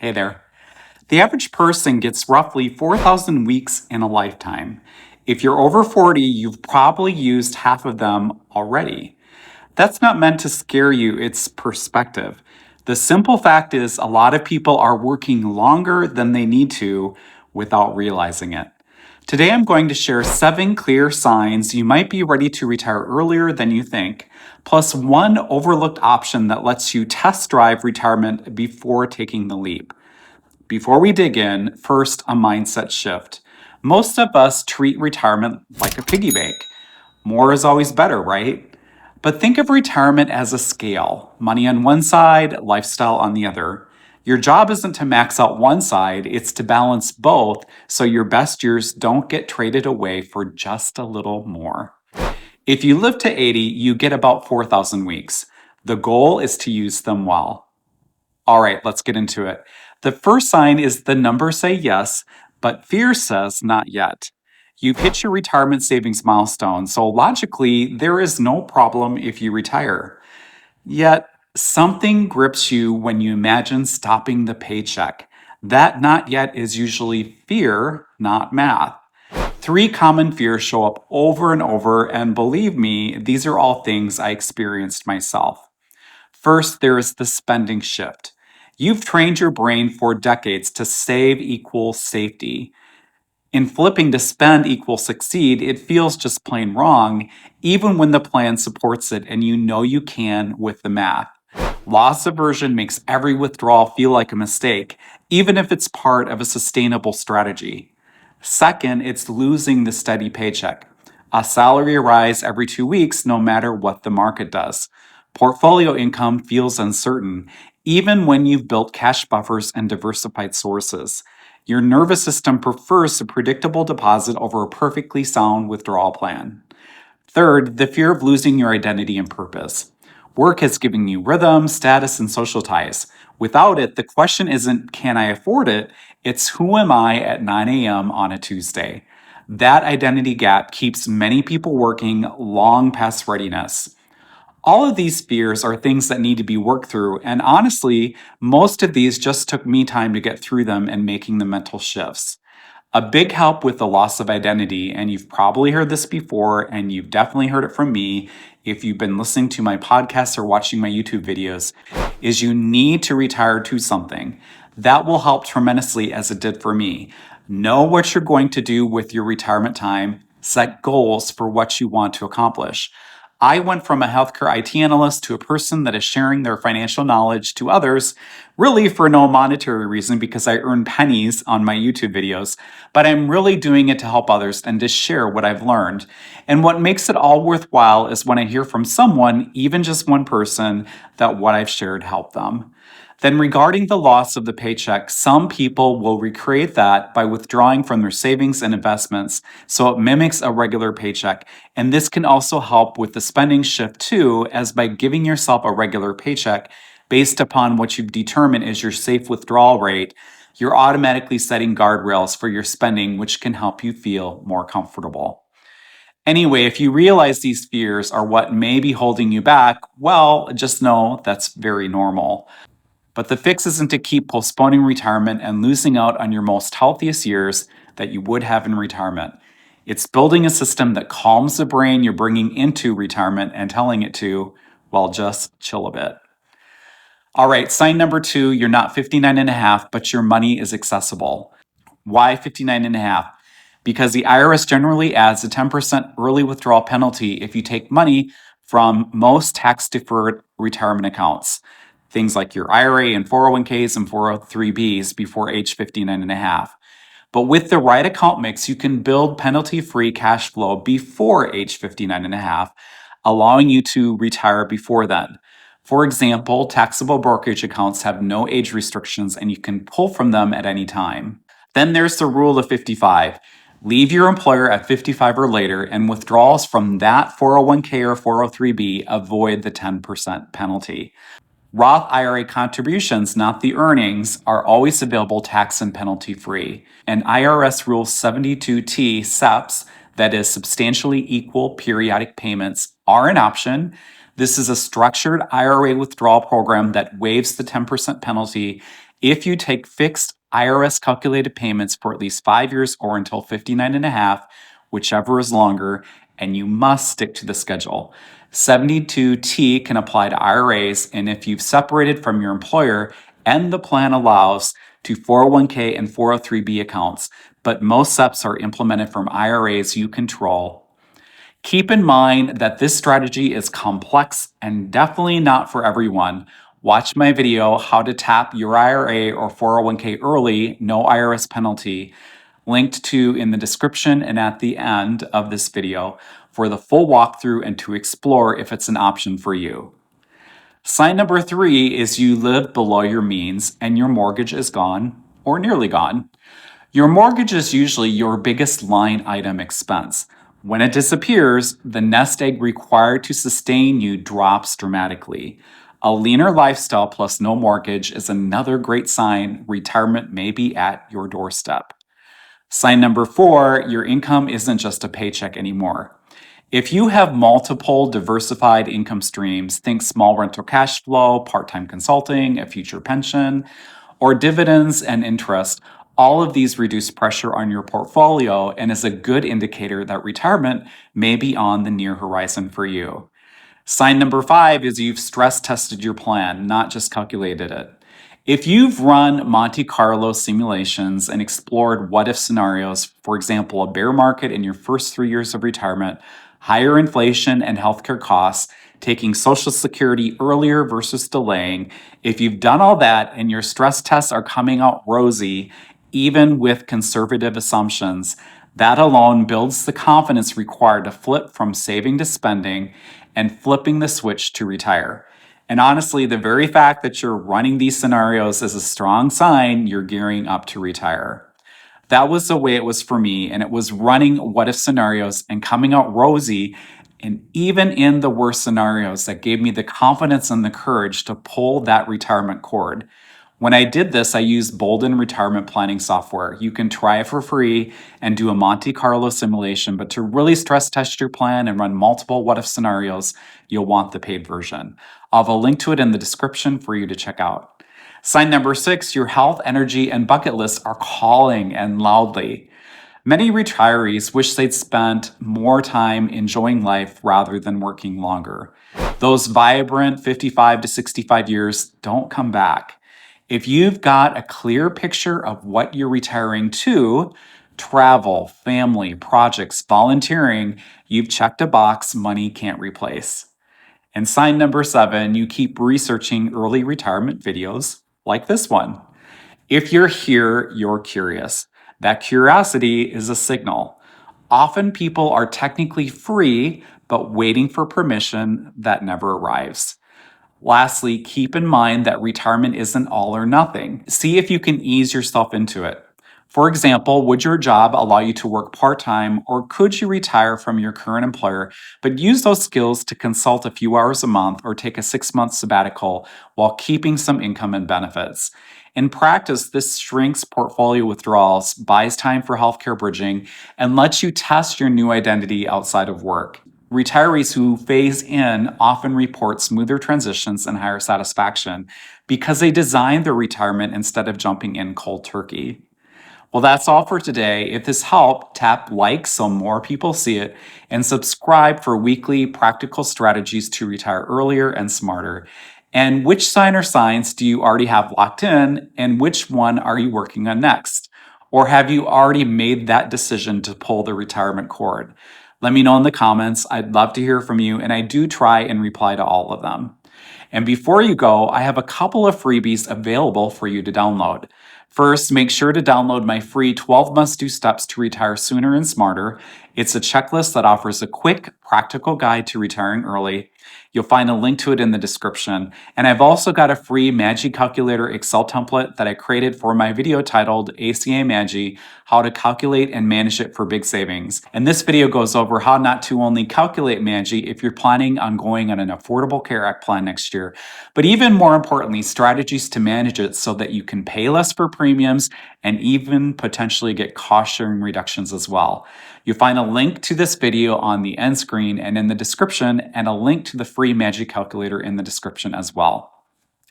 Hey there. The average person gets roughly 4,000 weeks in a lifetime. If you're over 40, you've probably used half of them already. That's not meant to scare you, it's perspective. The simple fact is, a lot of people are working longer than they need to without realizing it. Today, I'm going to share 7 clear signs you might be ready to retire earlier than you think, plus one overlooked option that lets you test drive retirement before taking the leap. Before we dig in, first, a mindset shift. Most of us treat retirement like a piggy bank. More is always better, right? But think of retirement as a scale, money on one side, lifestyle on the other. Your job isn't to max out one side, it's to balance both so your best years don't get traded away for just a little more. If you live to 80, you get about 4,000 weeks. The goal is to use them well. All right, let's get into it. The first sign is the numbers say yes, but fear says not yet. You've hit your retirement savings milestone, so logically, there is no problem if you retire. Yet, something grips you when you imagine stopping the paycheck. That not yet is usually fear, not math. 3 common fears show up over and over, and believe me, these are all things I experienced myself. First, there is the spending shift. You've trained your brain for decades to save equals safety. In flipping to spend equals succeed, it feels just plain wrong, even when the plan supports it and you know you can with the math. Loss aversion makes every withdrawal feel like a mistake, even if it's part of a sustainable strategy. Second, it's losing the steady paycheck. A salary rise every 2 weeks, no matter what the market does. Portfolio income feels uncertain, even when you've built cash buffers and diversified sources. Your nervous system prefers a predictable deposit over a perfectly sound withdrawal plan. Third, the fear of losing your identity and purpose. Work has given you rhythm, status, and social ties. Without it, the question isn't, can I afford it? It's, who am I at 9 a.m. on a Tuesday? That identity gap keeps many people working long past readiness. All of these fears are things that need to be worked through, and honestly, most of these just took me time to get through them and making the mental shifts. A big help with the loss of identity, and you've probably heard this before, and you've definitely heard it from me if you've been listening to my podcasts or watching my YouTube videos, is you need to retire to something. That will help tremendously, as it did for me. Know what you're going to do with your retirement time, set goals for what you want to accomplish. I went from a healthcare IT analyst to a person that is sharing their financial knowledge to others, really for no monetary reason because I earn pennies on my YouTube videos, but I'm really doing it to help others and to share what I've learned. And what makes it all worthwhile is when I hear from someone, even just one person, that what I've shared helped them. Then, regarding the loss of the paycheck, some people will recreate that by withdrawing from their savings and investments so it mimics a regular paycheck. And this can also help with the spending shift too, as by giving yourself a regular paycheck based upon what you've determined is your safe withdrawal rate, you're automatically setting guardrails for your spending, which can help you feel more comfortable. Anyway, if you realize these fears are what may be holding you back, well, just know that's very normal. But the fix isn't to keep postponing retirement and losing out on your most healthiest years that you would have in retirement. It's building a system that calms the brain you're bringing into retirement and telling it to, well, just chill a bit. All right, sign number 2, you're not 59 and a half, but your money is accessible. Why 59 and a half? Because the IRS generally adds a 10% early withdrawal penalty if you take money from most tax deferred retirement accounts, things like your IRA and 401ks and 403bs before age 59 and a half. But with the right account mix, you can build penalty free cash flow before age 59 and a half, allowing you to retire before then. For example, taxable brokerage accounts have no age restrictions and you can pull from them at any time. Then there's the rule of 55. Leave your employer at 55 or later, and withdrawals from that 401k or 403b avoid the 10% penalty. Roth IRA contributions, not the earnings, are always available tax and penalty free. And IRS Rule 72T SEPPs, that is substantially equal periodic payments, are an option. This is a structured IRA withdrawal program that waives the 10% penalty If you take fixed IRS calculated payments for at least 5 years or until 59 and a half, whichever is longer, and you must stick to the schedule. 72T can apply to IRAs, and if you've separated from your employer and the plan allows, to 401k and 403b accounts, but most SEPs are implemented from IRAs you control. Keep in mind that this strategy is complex and definitely not for everyone. Watch my video, How to Tap Your IRA or 401k Early, No IRS Penalty, linked to in the description and at the end of this video for the full walkthrough and to explore if it's an option for you. Sign number 3 is you live below your means and your mortgage is gone or nearly gone. Your mortgage is usually your biggest line item expense. When it disappears, the nest egg required to sustain you drops dramatically. A leaner lifestyle plus no mortgage is another great sign retirement may be at your doorstep. Sign number 4, your income isn't just a paycheck anymore. If you have multiple diversified income streams, think small rental cash flow, part-time consulting, a future pension, or dividends and interest, all of these reduce pressure on your portfolio and is a good indicator that retirement may be on the near horizon for you. Sign number 5 is you've stress tested your plan, not just calculated it. If you've run Monte Carlo simulations and explored what if scenarios, for example, a bear market in your first 3 years of retirement, higher inflation and healthcare costs, taking Social Security earlier versus delaying, if you've done all that and your stress tests are coming out rosy, even with conservative assumptions, that alone builds the confidence required to flip from saving to spending and flipping the switch to retire. And honestly, the very fact that you're running these scenarios is a strong sign you're gearing up to retire. That was the way it was for me, and it was running what if scenarios and coming out rosy, and even in the worst scenarios, that gave me the confidence and the courage to pull that retirement cord. When I did this, I used Bolden retirement planning software. You can try it for free and do a Monte Carlo simulation, but to really stress test your plan and run multiple what if scenarios, you'll want the paid version. I'll have a link to it in the description for you to check out. Sign number 6, your health, energy, and bucket lists are calling and loudly. Many retirees wish they'd spent more time enjoying life rather than working longer. Those vibrant 55 to 65 years don't come back. If you've got a clear picture of what you're retiring to, travel, family, projects, volunteering, you've checked a box money can't replace. And sign number 7, you keep researching early retirement videos like this one. If you're here, you're curious. That curiosity is a signal. Often people are technically free, but waiting for permission that never arrives. Lastly, keep in mind that retirement isn't all or nothing. See if you can ease yourself into it. For example, would your job allow you to work part-time, or could you retire from your current employer, but use those skills to consult a few hours a month or take a 6-month sabbatical while keeping some income and benefits? In practice, this shrinks portfolio withdrawals, buys time for healthcare bridging, and lets you test your new identity outside of work. Retirees who phase in often report smoother transitions and higher satisfaction because they designed their retirement instead of jumping in cold turkey. Well, that's all for today. If this helped, tap like so more people see it, and subscribe for weekly practical strategies to retire earlier and smarter. And which sign or signs do you already have locked in, and which one are you working on next? Or have you already made that decision to pull the retirement cord? Let me know in the comments. I'd love to hear from you, and I do try and reply to all of them. And before you go, I have a couple of freebies available for you to download. First, make sure to download my free 12 must-do steps to retire sooner and smarter. It's a checklist that offers a quick, practical guide to retiring early. You'll find a link to it in the description. And I've also got a free MAGI calculator Excel template that I created for my video titled ACA MAGI, How to Calculate and Manage It for Big Savings. And this video goes over how not to only calculate MAGI if you're planning on going on an Affordable Care Act plan next year, but even more importantly, strategies to manage it so that you can pay less for premiums and even potentially get cost sharing reductions as well. You'll find a link to this video on the end screen and in the description, and a link to the free MAGI calculator in the description as well.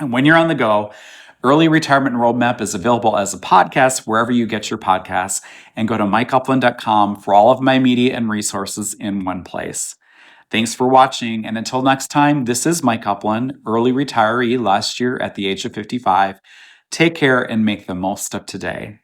And when you're on the go, Early Retirement Roadmap is available as a podcast wherever you get your podcasts, and go to mikeupland.com for all of my media and resources in one place. Thanks for watching, and until next time, this is Mike Upland, early retiree last year at the age of 55. Take care and make the most of today.